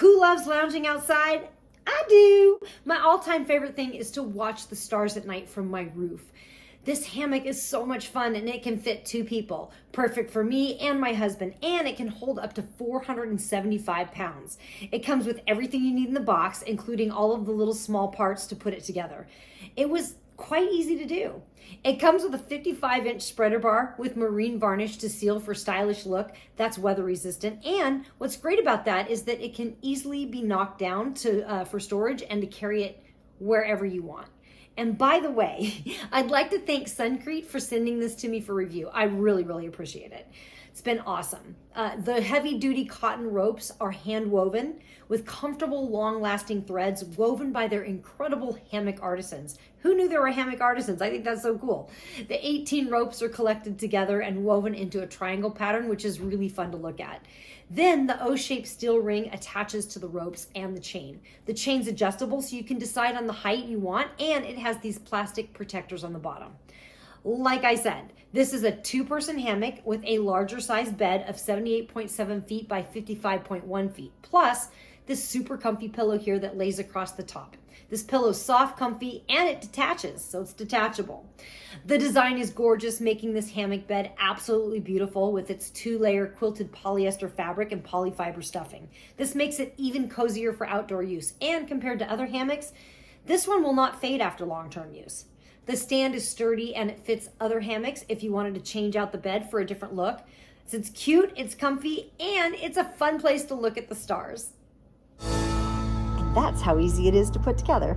Who loves lounging outside? I do. My all-time favorite thing is to watch the stars at night from my roof. This hammock is so much fun and it can fit 2 people. Perfect for me and my husband, and it can hold up to 475 pounds. It comes with everything you need in the box, including all of the little small parts to put it together. It was quite easy to do. It comes with a 55-inch spreader bar with marine varnish to seal for stylish look that's weather resistant. And what's great about that is that it can easily be knocked down for storage and to carry it wherever you want. And by the way, I'd like to thank SUNCREAT for sending this to me for review. I really, really appreciate it. It's been awesome. The heavy-duty cotton ropes are hand-woven with comfortable, long-lasting threads woven by their incredible hammock artisans. Who knew there were hammock artisans? I think that's so cool. The 18 ropes are collected together and woven into a triangle pattern, which is really fun to look at. Then the O-shaped steel ring attaches to the ropes and the chain. The chain's adjustable so you can decide on the height you want, and it has these plastic protectors on the bottom. Like I said, this is a 2-person hammock with a larger size bed of 78.7 feet by 55.1 feet, plus this super comfy pillow here that lays across the top. This pillow's soft, comfy, and it detaches, so it's detachable. The design is gorgeous, making this hammock bed absolutely beautiful with its 2-layer quilted polyester fabric and polyfiber stuffing. This makes it even cozier for outdoor use, and compared to other hammocks, this one will not fade after long-term use. The stand is sturdy and it fits other hammocks if you wanted to change out the bed for a different look. So it's cute, it's comfy, and it's a fun place to look at the stars. And that's how easy it is to put together.